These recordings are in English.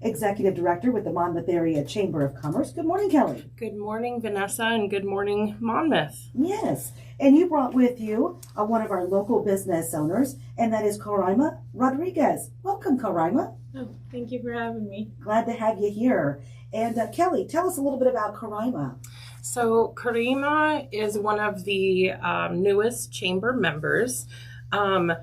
Executive Director with the Monmouth Area Chamber of Commerce. Good morning, Kelli. Good morning, Vanessa, and good morning, Monmouth. Yes, and you brought with you one of our local business owners, and that is Coraima Rodriguez. Welcome, Coraima. Oh, thank you for having me. Glad to have you here. And Kelli, tell us a little bit about Coraima. So Coraima is one of the newest chamber members. Once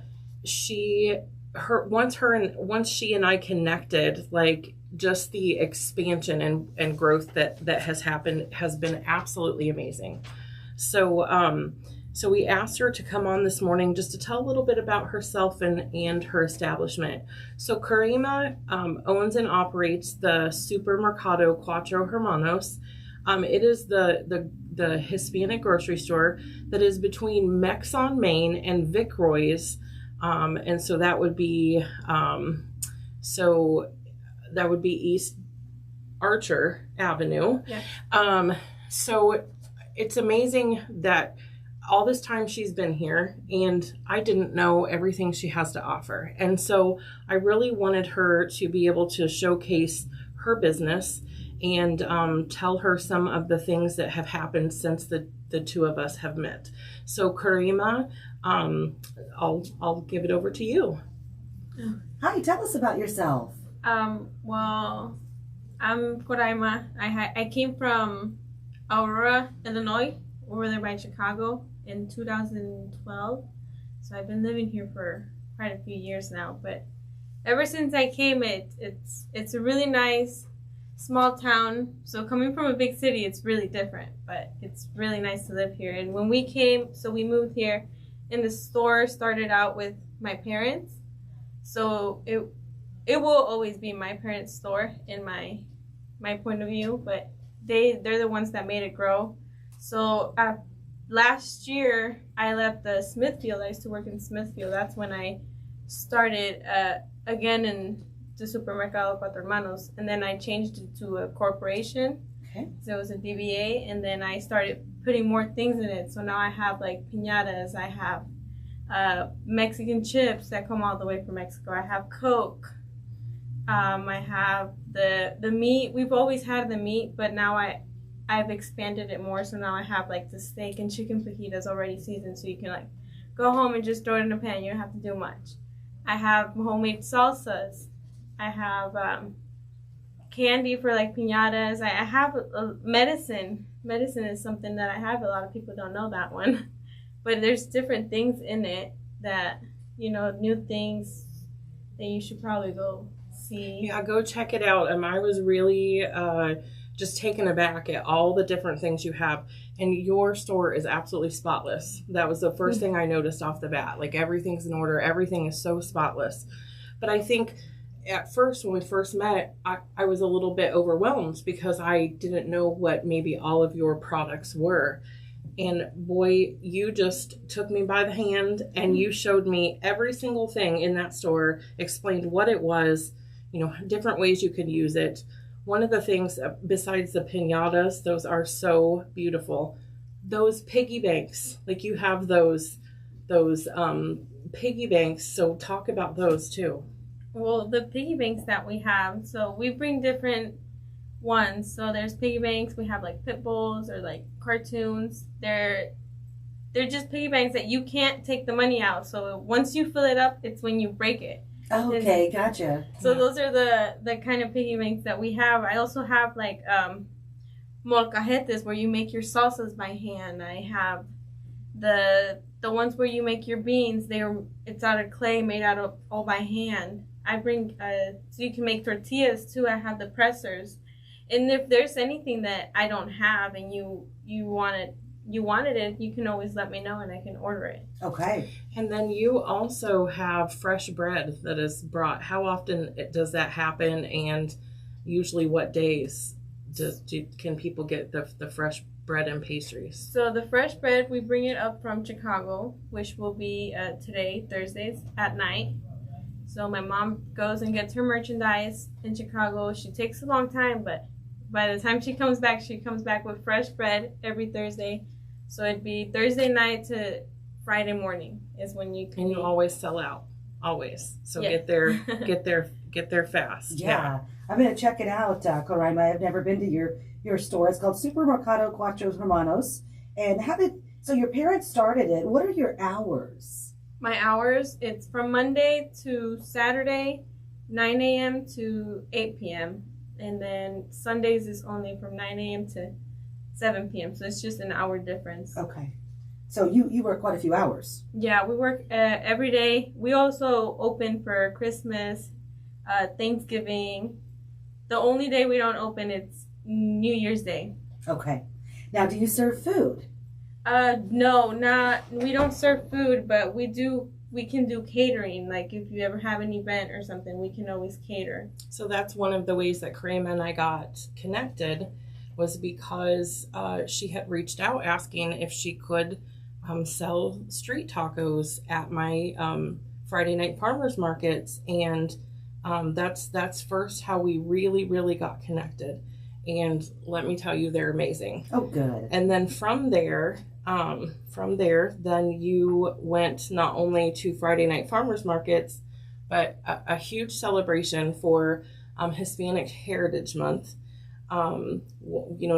she and I connected, like just the expansion and growth that has happened has been absolutely amazing. So we asked her to come on this morning just to tell a little bit about herself and her establishment. So Coraima owns and operates the Supermercado Cuatro Hermanos. It is the Hispanic grocery store that is between Mex on Main and Vic Roy's. And so that would be East Archer Avenue. Yeah. So it's amazing that all this time she's been here and I didn't know everything she has to offer. And so I really wanted her to be able to showcase her business and tell her some of the things that have happened since the two of us have met. So Coraima, I'll give it over to you. Hi, tell us about yourself. Well, I'm Coraima. I came from Aurora, Illinois, over there by Chicago in 2012. So I've been living here for quite a few years now. But ever since I came, it's a really nice small town. So coming from a big city, it's really different, but it's really nice to live here. And when we came, so we moved here, and the store started out with my parents. So it will always be my parents' store in my point of view, but they're the ones that made it grow. So last year I left the Smithfield. I used to work in Smithfield. That's when I started again in the Supermercado Cuatro Hermanos, and then I changed it to a corporation. Okay. So it was a DBA, and then I started putting more things in it. So now I have like piñatas, I have Mexican chips that come all the way from Mexico. I have Coke. I have the meat. We've always had the meat, but now I've expanded it more. So now I have like the steak and chicken fajitas already seasoned, so you can like go home and just throw it in a pan. You don't have to do much. I have homemade salsas. I have candy for like piñatas. I have medicine. Medicine is something that I have. A lot of people don't know that one. But there's different things in it that, new things that you should probably go see. Yeah, go check it out. I was really just taken aback at all the different things you have. And your store is absolutely spotless. That was the first thing I noticed off the bat. Like everything's in order. Everything is so spotless. But I think at first, when we first met, I was a little bit overwhelmed because I didn't know what maybe all of your products were. And boy, you just took me by the hand and you showed me every single thing in that store, explained what it was, different ways you could use it. One of the things, besides the piñatas, those are so beautiful. Those piggy banks, like you have those piggy banks. So talk about those too. Well, the piggy banks that we have, so we bring different ones. So there's piggy banks. We have like pit bulls or like cartoons. They're just piggy banks that you can't take the money out. So once you fill it up, it's when you break it. Okay, gotcha. So those are the kind of piggy banks that we have. I also have like molcajetes where you make your salsas by hand. I have the ones where you make your beans. It's out of clay, made out of all by hand. I bring so you can make tortillas too. I have the pressers, and if there's anything that I don't have and you wanted it, you can always let me know and I can order it. Okay. And then you also have fresh bread that is brought. How often does that happen, and usually what days can people get the fresh bread and pastries? So the fresh bread, we bring it up from Chicago, which will be today, Thursdays at night. So my mom goes and gets her merchandise in Chicago. She takes a long time, but by the time she comes back with fresh bread every Thursday. So it'd be Thursday night to Friday morning is when you can. And you always sell out, always. So Yeah. get Get there fast. Yeah. I'm going to check it out, Coraima. I've never been to your store. It's called Supermercado Cuatro Hermanos. And so your parents started it. What are your hours? My hours, it's from Monday to Saturday, 9 a.m. to 8 p.m. And then Sundays is only from 9 a.m. to 7 p.m. So it's just an hour difference. Okay. So you work quite a few hours. Yeah, we work every day. We also open for Christmas, Thanksgiving. The only day we don't open is New Year's Day. Okay. Now, do you serve food? No, we don't serve food, but we can do catering. Like if you ever have an event or something, we can always cater. So that's one of the ways that Coraima and I got connected, was because she had reached out asking if she could sell street tacos at my Friday night farmers markets, and that's first how we really got connected. And let me tell you, they're amazing. Oh, good. And then from there, then you went not only to Friday night farmers markets, but a huge celebration for Hispanic Heritage Month.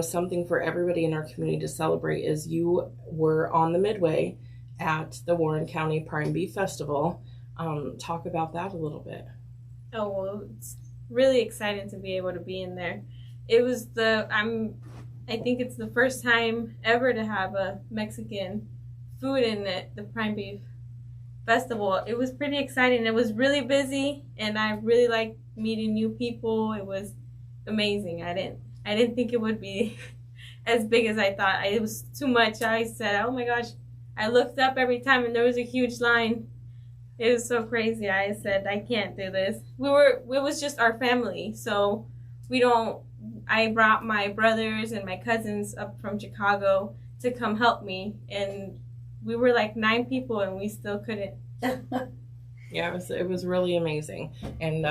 Something for everybody in our community to celebrate is you were on the Midway at the Warren County Prime Beef Festival. Talk about that a little bit. Oh, well, it's really exciting to be able to be in there. It was I think it's the first time ever to have a Mexican food in the Prime Beef Festival. It was pretty exciting. It was really busy, and I really liked meeting new people. It was amazing. I didn't think it would be as big as I thought. It was too much. I said, oh my gosh. I looked up every time and there was a huge line. It was so crazy. I said, I can't do this. It was just our family. So I brought my brothers and my cousins up from Chicago to come help me. And we were like 9 people and we still couldn't. Yeah, it was really amazing. And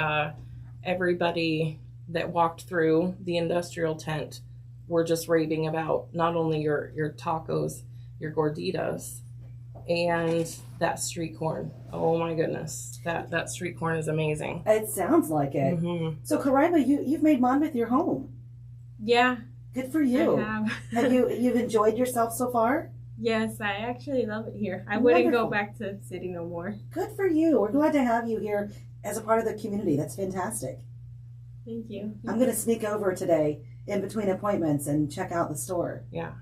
everybody that walked through the industrial tent were just raving about not only your tacos, your gorditas, and that street corn. Oh my goodness, that street corn is amazing. It sounds like it. Mm-hmm. So Coraima, you've made Monmouth your home. Yeah. Good for you. I have you've enjoyed yourself so far? Yes, I actually love it here. I wouldn't go back to the city no more. Good for you. We're glad to have you here as a part of the community. That's fantastic. Thank you. I'm going to sneak over today in between appointments and check out the store. Yeah.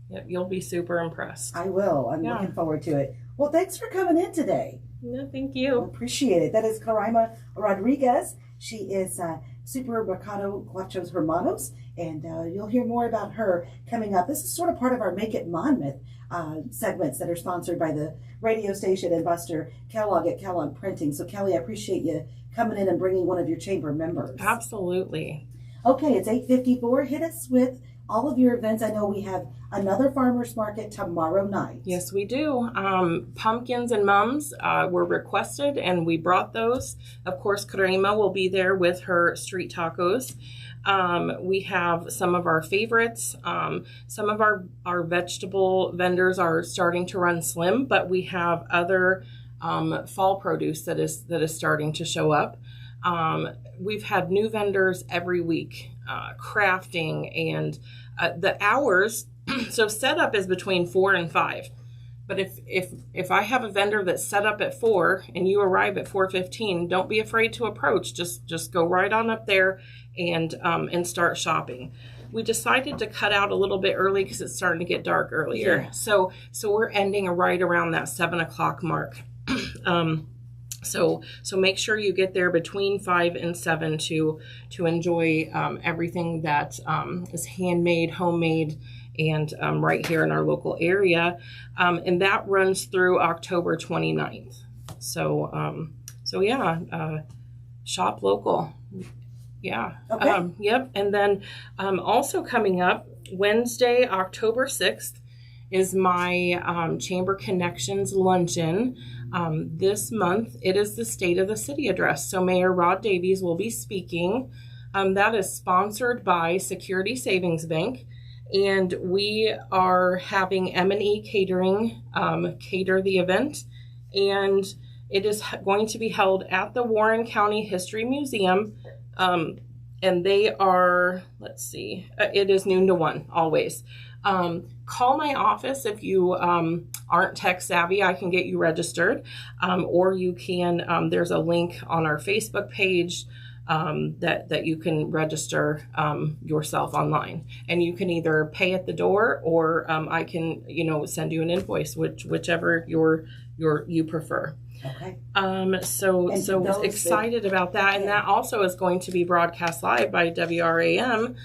Yep, you'll be super impressed. I will. I'm looking forward to it. Well, thanks for coming in today. No, thank you. Appreciate it. That is Coraima Rodriguez. She is Supermercado Cuatro Hermanos, and you'll hear more about her coming up. This is sort of part of our Make It Monmouth segments that are sponsored by the radio station and Buster Kellogg at Kellogg Printing. So, Kelli, I appreciate you coming in and bringing one of your chamber members. Absolutely. Okay, it's 8:54. Hit us with all of your events. I know we have another farmers market tomorrow night. Yes, we do. Pumpkins and mums were requested, and we brought those. Of course, Coraima will be there with her street tacos. We have some of our favorites. Some of our vegetable vendors are starting to run slim, but we have other fall produce that is starting to show up. We've had new vendors every week, crafting, and the hours. So setup is between 4 and 5. But if I have a vendor that's set up at 4 and you arrive at 4:15, don't be afraid to approach. Just go right on up there and start shopping. We decided to cut out a little bit early because it's starting to get dark earlier. Yeah. So we're ending right around that 7 o'clock mark. So make sure you get there between 5 and 7 to enjoy everything that is handmade, homemade, and right here in our local area. And that runs through October 29th. So yeah, shop local. Yeah. Okay. Yep. And then also coming up, Wednesday, October 6th, is my Chamber Connections Luncheon. This month, it is the State of the City Address. So Mayor Rod Davies will be speaking. That is sponsored by Security Savings Bank. And we are having M&E Catering cater the event. And It is going to be held at the Warren County History Museum. And they are, let's see, it is noon to 1 always. Call my office if you aren't tech savvy. I can get you registered, or you can, there's a link on our Facebook page that you can register yourself online, and you can either pay at the door, or I can send you an invoice, whichever you prefer. Okay. So excited about that, and that also is going to be broadcast live by WRAM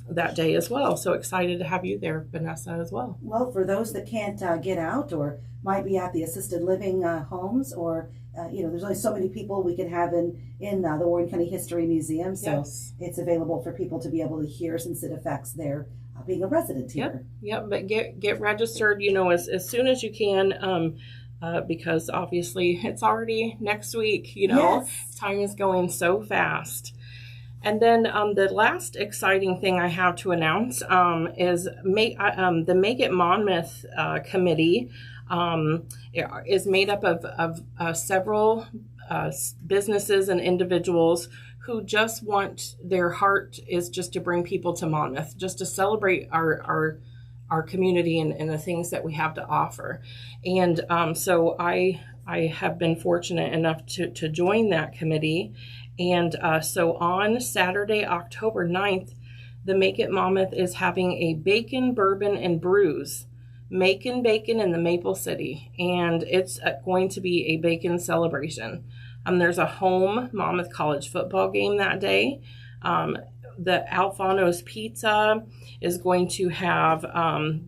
that day as well. So excited to have you there, Vanessa, as well. Well, for those that can't get out, or might be at the assisted living homes, or there's only so many people we can have in the Warren County History Museum, so it's available for people to be able to hear, since it affects their being a resident here. Yep. But get registered, as soon as you can. Because obviously it's already next week, Time is going so fast. And then the last exciting thing I have to announce is the Make It Monmouth committee is made up of several businesses and individuals who just want, their heart is just to bring people to Monmouth, just to celebrate our community and the things that we have to offer. And so I have been fortunate enough to join that committee. And so on Saturday, October 9th, the Make It Monmouth is having a bacon, bourbon, and brews. Macon Bacon in the Maple City. And it's going to be a bacon celebration. There's a home Monmouth College football game that day. The Alfano's Pizza is going to have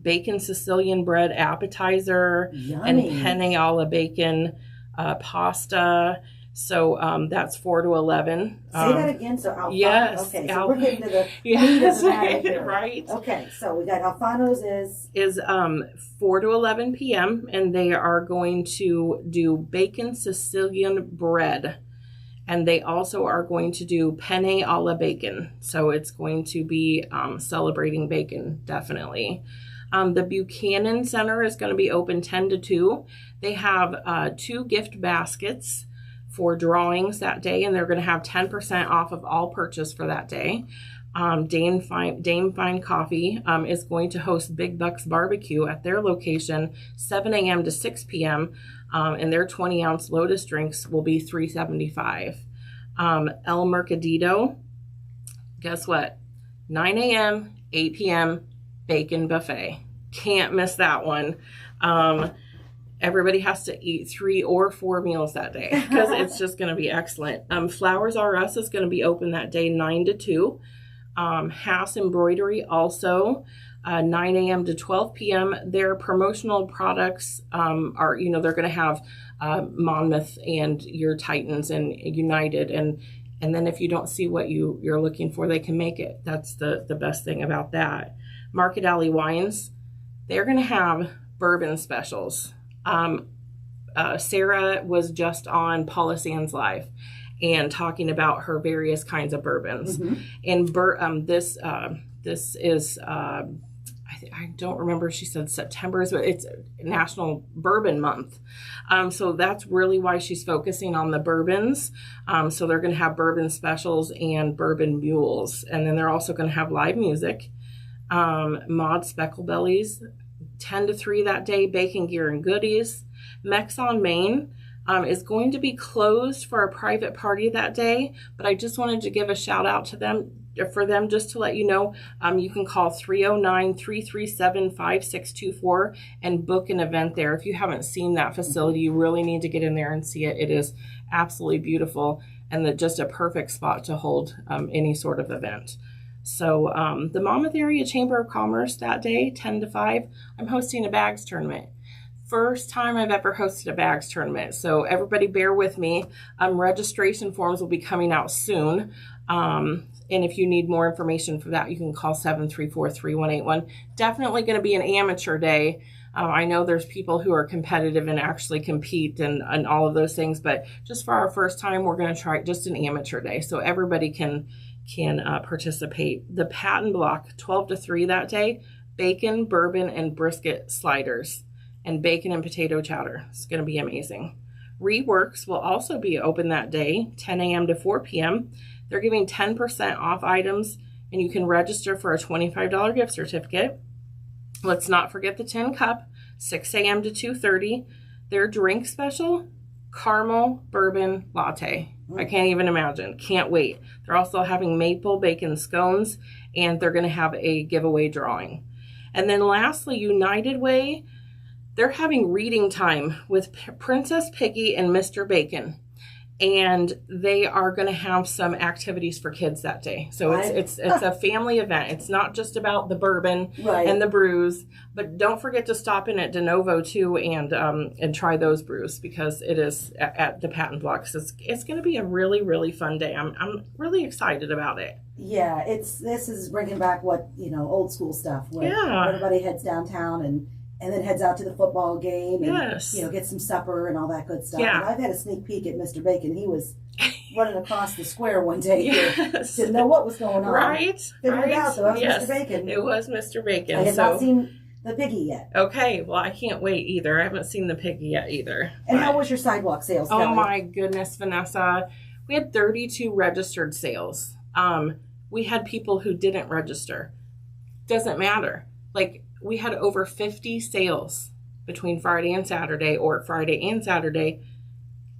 bacon Sicilian bread appetizer. Yummy. And penne alla bacon pasta. So that's 4 to 11. Say that again. So Alfano. Yes. Okay. So we're getting to the meat of the matter here. Right. Okay. So we got Alfano's is 4 to 11 p.m. and they are going to do bacon Sicilian bread. And they also are going to do penne alla bacon. So it's going to be celebrating bacon, definitely. The Buchanan Center is going to be open 10 to 2. They have 2 gift baskets for drawings that day, and they're going to have 10% off of all purchase for that day. Dame Fine Coffee is going to host Big Bucks Barbecue at their location 7 a.m. to 6 p.m. And their 20-ounce Lotus drinks will be $3.75. El Mercadito, guess what? 9 a.m., 8 p.m., bacon buffet. Can't miss that one. Everybody has to eat 3 or 4 meals that day because it's just going to be excellent. Flowers R Us is going to be open that day 9 to 2. House Embroidery also 9 a.m. to 12 p.m. Their promotional products are, they're going to have Monmouth and your Titans and United. And then if you don't see what you're looking for, they can make it. That's the best thing about that. Market Alley Wines, they're going to have bourbon specials. Sarah was just on Paula Sands Live and talking about her various kinds of bourbons. Mm-hmm. And this is I don't remember if she said September, but it's National Bourbon Month. So that's really why she's focusing on the bourbons. So they're going to have bourbon specials and bourbon mules. And then they're also going to have live music. Maud Specklebellies, 10 to 3 that day, bacon gear and goodies. Mex on Main is going to be closed for a private party that day, but I just wanted to give a shout out to them, just to let you know. You can call 309-337-5624 and book an event there. If you haven't seen that facility, you really need to get in there and see it. It is absolutely beautiful and just a perfect spot to hold any sort of event. So the Monmouth Area Chamber of Commerce that day, 10 to 5, I'm hosting a bags tournament. First time I've ever hosted a bags tournament. So everybody bear with me. Registration forms will be coming out soon. And if you need more information for that, you can call 734-3181. Definitely going to be an amateur day. I know there's people who are competitive and actually compete and all of those things, but just for our first time, we're going to try just an amateur day so everybody can participate. The Patton Block, 12 to 3 that day, bacon, bourbon, and brisket sliders, and bacon and potato chowder. It's going to be amazing. Reworks will also be open that day, 10 a.m. to 4 p.m. They're giving 10% off items, and you can register for a $25 gift certificate. Let's not forget the Tin Cup, 6 a.m. to 2:30. Their drink special, caramel bourbon latte. I can't even imagine. Can't wait. They're also having maple bacon scones, and they're going to have a giveaway drawing. And then lastly, United Way, they're having reading time with Princess Piggy and Mr. Bacon. And they are going to have some activities for kids that day. So it's a family event. It's not just about the bourbon and the brews, but don't forget to stop in at De Novo too and try those brews, because it is at the Patent Blocks. It's going to be a really, really fun day. I'm really excited about it. Yeah, this is bringing back old school stuff where everybody heads downtown and then heads out to the football game and get some supper and all that good stuff. Yeah. And I've had a sneak peek at Mr. Bacon. He was running across the square one day. Didn't know what was going on. Right. Figured it out, though. It was Mr. Bacon. It was Mr. Bacon. I have not seen the piggy yet. Okay, well, I can't wait either. I haven't seen the piggy yet either. And how was your sidewalk sales, Kelli? Oh my goodness, Vanessa. We had 32 registered sales. We had people who didn't register. Doesn't matter. We had over 50 sales between Friday and Saturday, or Friday and Saturday.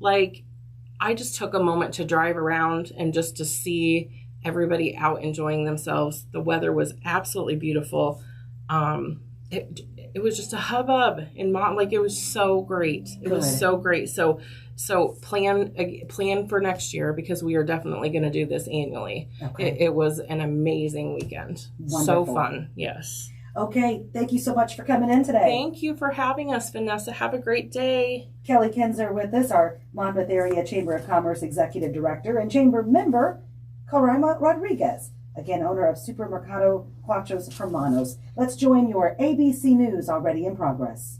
I just took a moment to drive around and just to see everybody out enjoying themselves. The weather was absolutely beautiful. It was just a hubbub in Monmouth. It was so great. It was so great. So plan for next year, because we are definitely going to do this annually. Okay. It was an amazing weekend. Wonderful. So fun. Yes. Okay, thank you so much for coming in today. Thank you for having us, Vanessa. Have a great day. Kelli Kinzer with us, our Monmouth Area Chamber of Commerce Executive Director, and Chamber member, Coraima Rodriguez, again, owner of Supermercado Cuatros Hermanos. Let's join your ABC News already in progress.